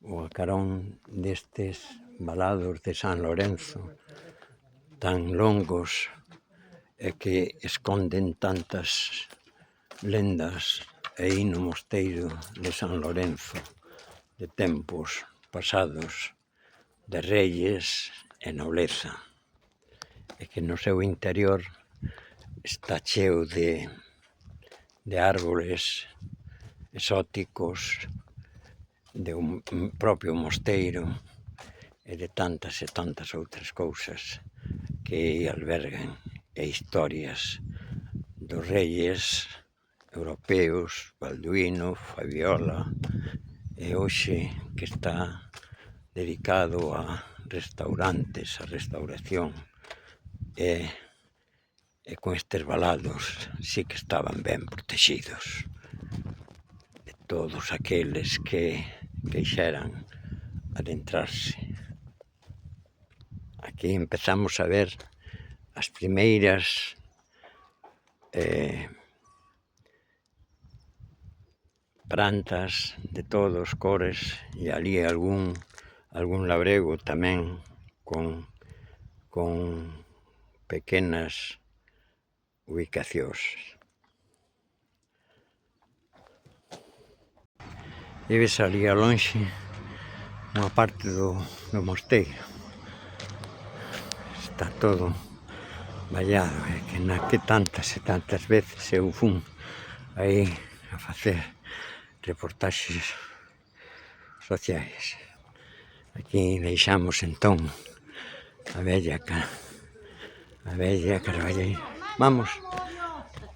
ou a carón destes valados de San Lorenzo tan longos e que esconden tantas lendas aí no mosteiro de San Lorenzo de tempos pasados, de reyes e nobleza, e que no seu interior está cheo de árboles exóticos, de un propio mosteiro e de tantas e tantas outras cousas que albergan e historias dos reyes europeos, Balduino, Fabiola, e hoxe que está dedicado a restaurantes, a restauración, e con estes valados sí que estaban ben protegidos de todos aqueles que quixeran adentrarse. Aquí empezamos a ver as primeiras plantas de todos cores, e ali algún labrego tamén con pequenas ubicacións. E ves ali a lonxe unha parte do mosteiro. Está todo vallado, e que tantas e tantas veces eu fun aí a facer reportaxes sociais. Aquí deixamos entón a vella carballeira. Vamos,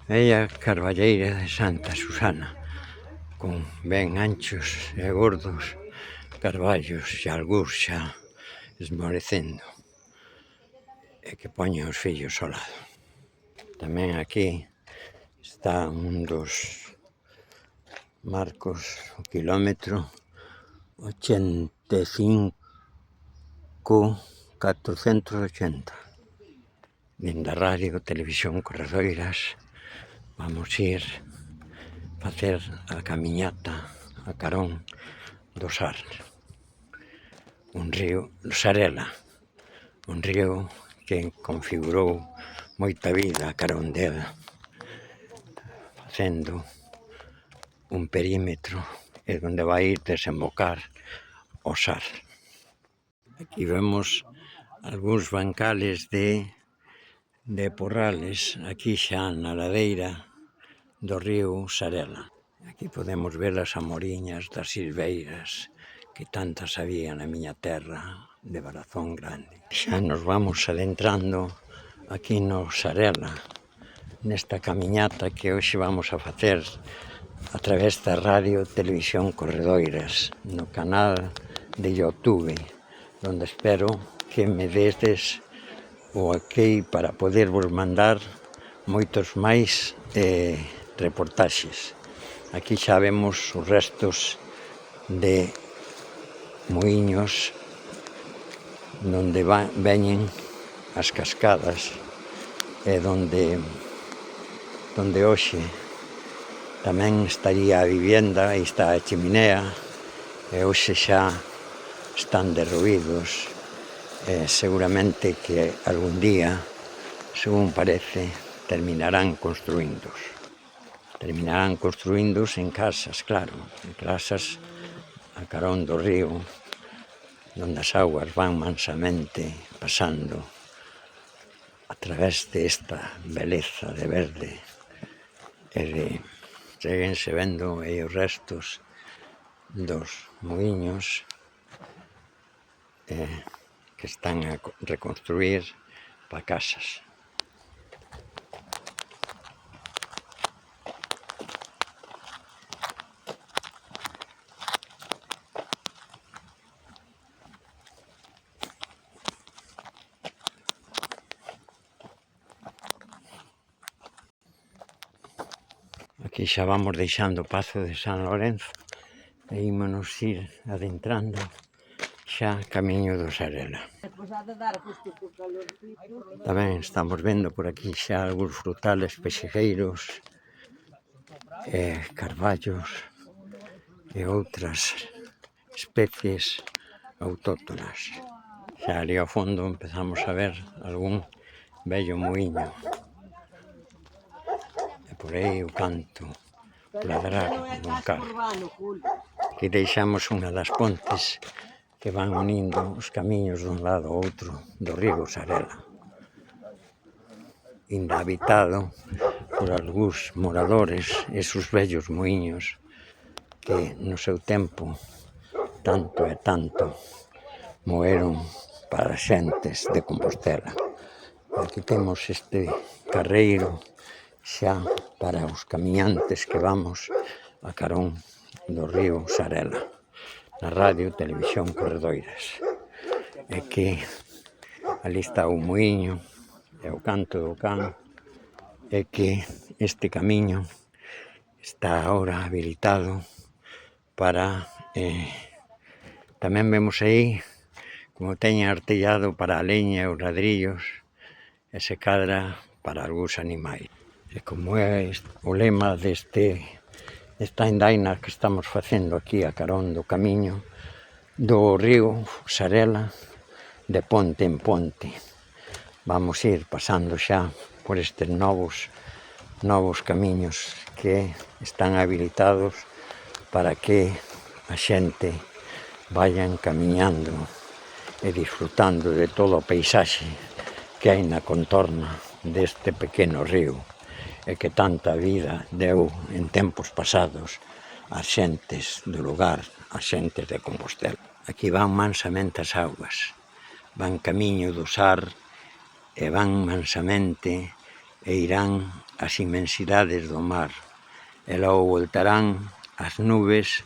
vella carballeira de Santa Susana, con ben anchos e gordos carballos e algúns xa esmorecendo, e que poñen os fillos ao lado. Tamén aquí está un dos marcos, o quilómetro 85.480. Dende a Radio Televisión Corredoiras vamos ir facer a camiñata a carón do Sar, un río, Sarela, un río que configurou moita vida a carón dela, facendo un perímetro e onde vai desembocar o Sar. Aquí vemos algúns bancales de porrales, aquí xa na ladeira do río Sarela. Aquí podemos ver as amoriñas das silveiras, que tantas había na miña terra de Barazón Grande. Xa nos vamos adentrando aquí no Sarela, nesta camiñata que hoxe vamos a facer a través da Radio Televisión Corredoiras, no canal de YouTube, onde espero que me dedes o ok para podervos mandar moitos máis reportaxes. Aquí xa vemos os restos de muiños donde veñen as cascadas e donde hoxe tamén estaría a vivenda, aí está a chiminea, e hoxe xa están derruídos, e seguramente que algún día, según parece, terminarán construíndos en casas, claro, en casas a carón do río, onde as augas van mansamente pasando a través desta beleza de verde, e seguense vendo aí os restos dos muiños que están a reconstruir para casas. Aquí xa vamos deixando o Pazo de San Lorenzo e ímonos ir adentrando xa camiño do Sarela. Tamén estamos vendo por aquí xa algúns frutales pexegueiros, carballos e outras especies autóctonas. Xa ali ao fondo empezamos a ver algún vello muiño. E por aí o canto ladrar dun carro. Aquí deixamos unha das pontes que van unindo os camiños dun lado ao outro do río Sarela. Inda habitado por algúns moradores, esos vellos muiños que no seu tempo tanto e tanto moeron para as xentes de Compostela. Aquí temos este carreiro xa para os camiñantes que vamos a carón do río Sarela, na Radio Televisión Corredoiras. E que ali está o muiño e o canto do can, e que este camiño está ahora habilitado para... tamén vemos aí como teñen artellado para a leña e os ladrillos, e se cadra para algúns animais. E como é o lema desta andaina que estamos facendo aquí a carón do camiño do río Sarela, de ponte en ponte. Vamos ir pasando xa por estes novos camiños que están habilitados para que a xente vayan camiñando e disfrutando de todo o paisaxe que hai na contorna deste pequeno río e que tanta vida deu en tempos pasados ás xentes do lugar, ás xentes de Compostela. Aquí van mansamente as augas, van camiño do Sar e van mansamente e irán ás inmensidades do mar e logo voltarán ás nubes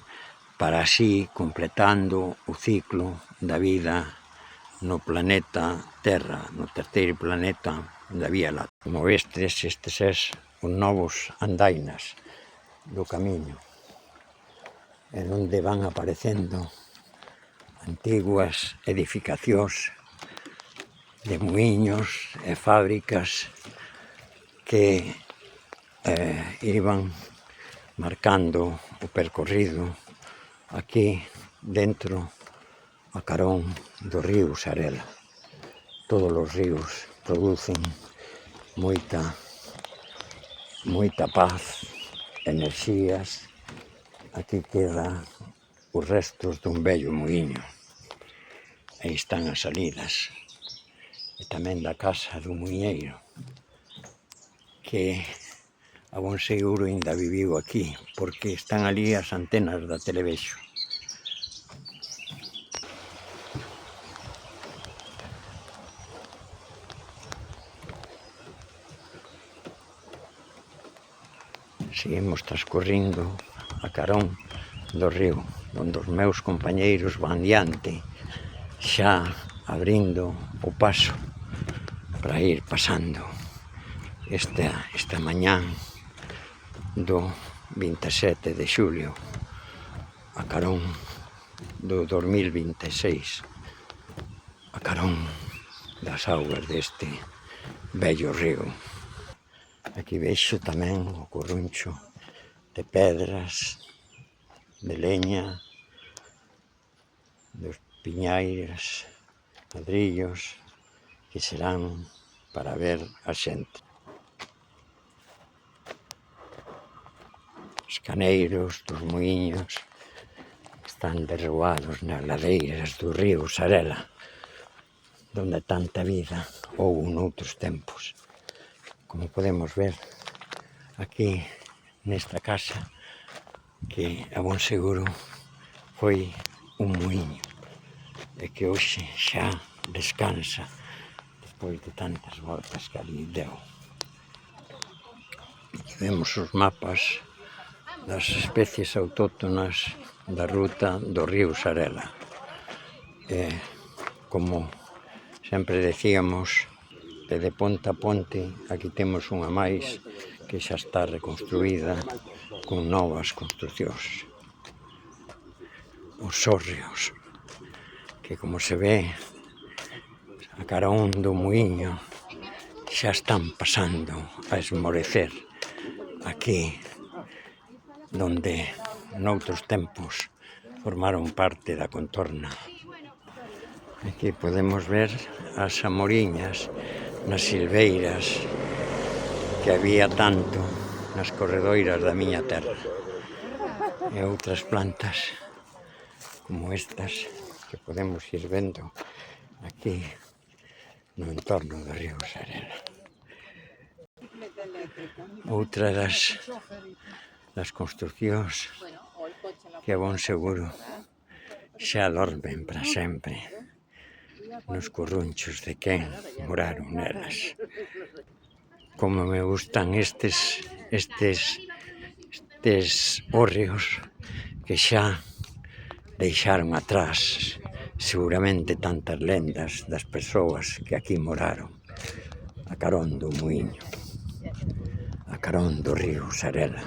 para así completando o ciclo da vida no planeta Terra, no terceiro planeta da Vía Láctea. Como vestes, estes é os novos andainas do camiño, en onde van aparecendo antiguas edificacións de muiños e fábricas que iban marcando o percorrido aquí dentro a carón do río Sarela. Todos os ríos producen moita paz, enerxías. Aquí quedan os restos dun vello muiño. Aí están as salidas. E tamén da casa do muiñeiro, que a bon seguro ainda viviu aquí, porque están ali as antenas da Televexo. Seguimos transcorrindo a carón do río, onde os meus compañeiros van diante, xa abrindo o paso para ir pasando esta mañán do 27 de xulio, a carón do 2026, a carón das augas deste vello río. Aquí vexo tamén o corruncho de pedras, de leña, dos piñeiras, ladrillos, que serán para ver a xente. Os caneiros dos muiños están derruados nas ladeiras do río Sarela, donde tanta vida houbo noutros tempos. Como podemos ver aquí nesta casa, que a bon seguro foi un muiño e que hoxe xa descansa despois de tantas voltas que ali deu. Aquí vemos os mapas das especies autóctonas da ruta do río Sarela. E, como sempre decíamos, de ponte a ponte, aquí temos unha máis que xa está reconstruída con novas construcións. Os hórreos, que como se ve, a carón do muiño xa están pasando a esmorecer aquí, donde noutros tempos formaron parte da contorna. Aquí podemos ver as amoriñas nas silveiras que había tanto nas corredoiras da miña terra. E outras plantas como estas que podemos ir vendo aquí no entorno do río Sarela. Outra das construcións que a bon seguro xa dormen para sempre nos currunchos de quen moraron nelas. Como me gustan estes hórreos que xa deixaron atrás seguramente tantas lendas das persoas que aquí moraron a carón do muiño, a carón do río Sarela,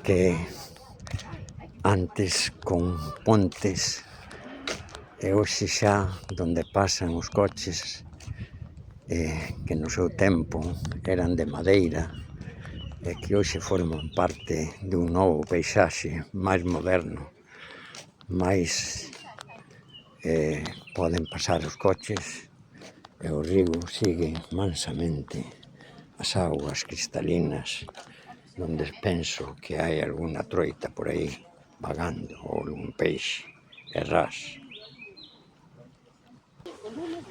que antes con pontes e hoxe xa donde pasan os coches que no seu tempo eran de madeira e que hoxe forman parte dun novo paisaxe máis moderno, máis poden pasar os coches e o río sigue mansamente as augas cristalinas donde penso que hai alguna troita por aí vagando ou algún peixe e ras.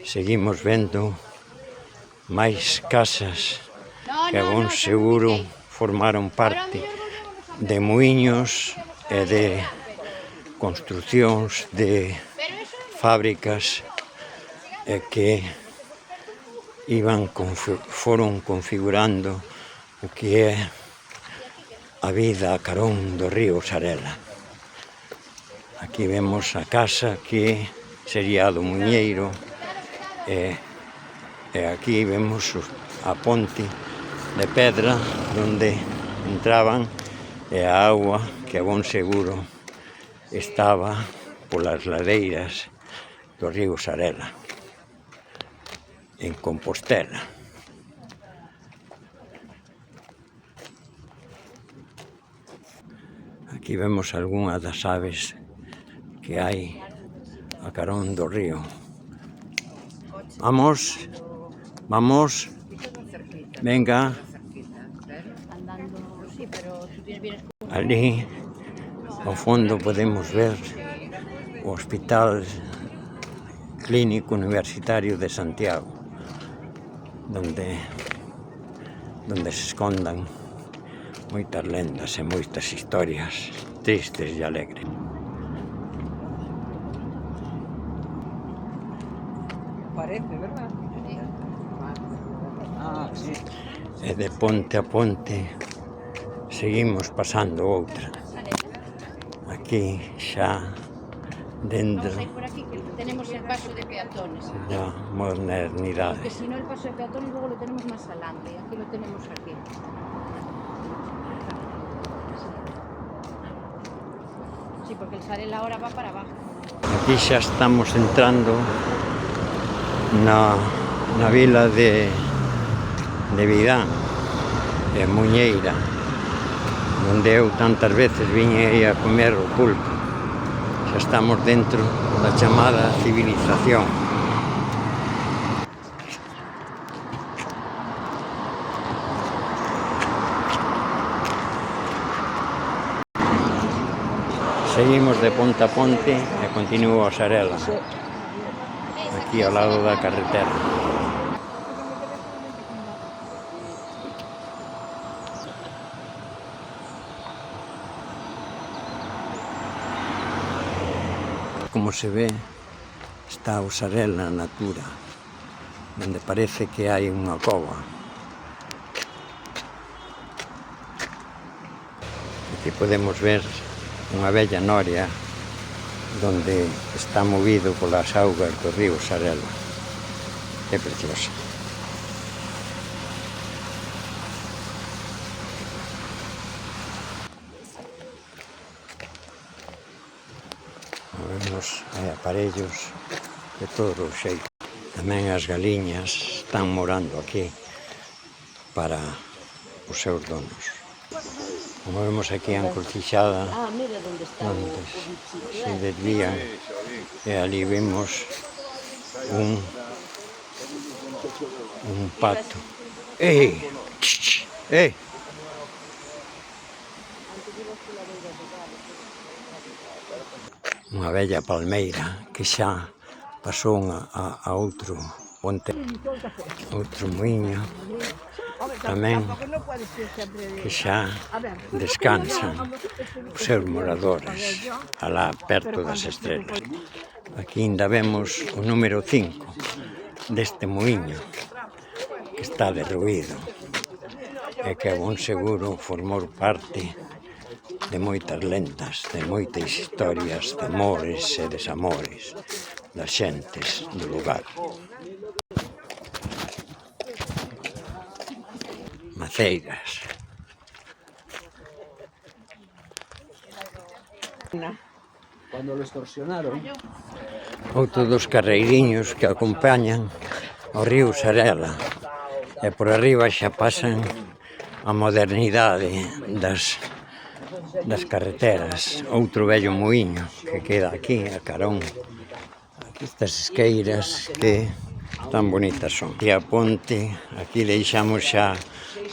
Seguimos vendo máis casas que a bon seguro formaron parte de muiños e de construcións de fábricas e que foron configurando o que é a vida a carón do río Sarela. Aquí vemos a casa que sería a do muiñeiro e aquí vemos a ponte de pedra onde entraban e a agua que a bon seguro estaba polas ladeiras do río Sarela, en Compostela. Aquí vemos algunhas das aves que hai a carón do río. Vamos, venga. Ali, ao fondo, podemos ver o Hospital Clínico Universitario de Santiago, donde se escondan moitas lendas e moitas historias tristes e alegres. Parece, verdad? Ah, sí. E de ponte a ponte seguimos pasando outra. Aquí xa dentro por aquí que tenemos el paso de peatones. da modernidade. Porque si no el paso de peatones luego lo tenemos más adelante y aquí lo tenemos aquí. Sí, porque el Sarela ahora va para abajo. Aquí xa estamos entrando na vila de Vidán, e Muñeira, onde eu tantas veces viñe aí a comer o pulpo. Xa estamos dentro da chamada civilización. Seguimos de ponte a ponte e continúo a Sarela, aquí ao lado da carretera. Como se ve, está o Sarela Natura, onde parece que hai unha cova. Aquí podemos ver unha bella noria donde está movido polas augas do río Sarela. É preciosa. Vemos hai aparellos de todo o xeito. Tamén as galiñas están morando aquí para os seus donos. Como vemos aquí a encrucijada, Ah, mira onde está onde se desvían, e ali vemos un pato. Ei! Ei! Unha bella palmeira que xa pasou a outro ponte, outro muiño tamén que xa descansan os seus moradores alá perto das estrelas. Aquí ainda vemos o número 5 deste muiño que está derruído e que bon seguro formou parte de moitas lendas, de moitas historias de amores e desamores das xentes do lugar. Maceiras. Cuando lo extorsionaron. Outro dos carreiriños que acompañan o río Sarela. E por arriba xa pasan a modernidade das carreteras. Outro vello muiño que queda aquí a carón. Aquí estas esqueiras que tan bonitas son. E a ponte, aquí deixamos xa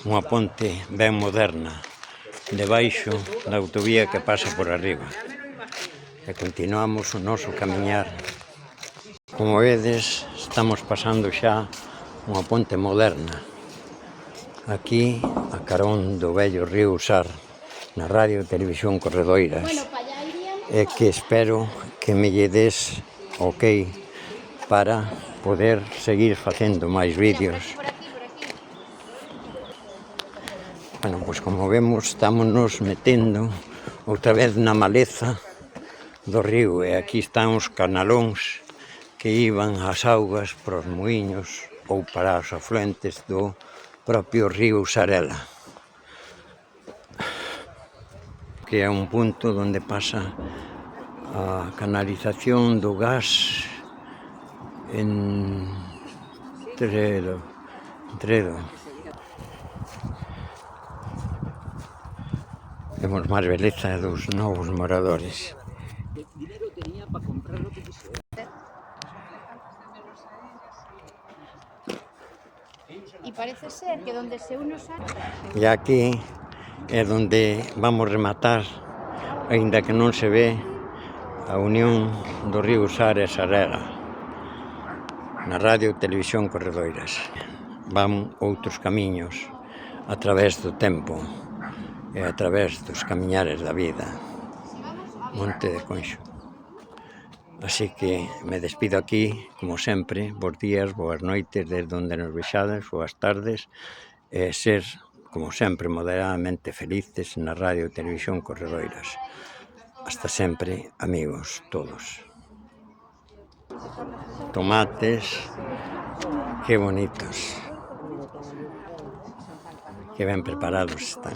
unha ponte ben moderna debaixo da autovía que pasa por arriba. E continuamos o noso camiñar. Como vedes, estamos pasando xa unha ponte moderna aquí a carón do vello río Sar na Radio Televisión Corredoiras, e que espero que me lle des ok para poder seguir facendo máis vídeos. Bueno, pois como vemos, estámonos metendo outra vez na maleza do río, e aquí están os canalóns que iban as augas para os muiños ou para os afluentes do propio río Sarela, que é un punto onde pasa a canalización do gas en Tredo. Vemos máis beleza dos novos moradores. E parece ser que donde se uno sale... E aquí é onde vamos rematar, aínda que non se ve, a unión do río Sar e Sarela na Radio Televisión Corredoiras. Van outros camiños a través do tempo e a través dos camiñares da vida. Monte de Conxo. Así que me despido aquí, como sempre, bons días, boas noites, desde onde nos vexades, boas tardes, e ser, como sempre, moderadamente felices na Radio Televisión Corredoiras. Hasta sempre, amigos, todos. Tomates, que bonitos, que ben preparados están.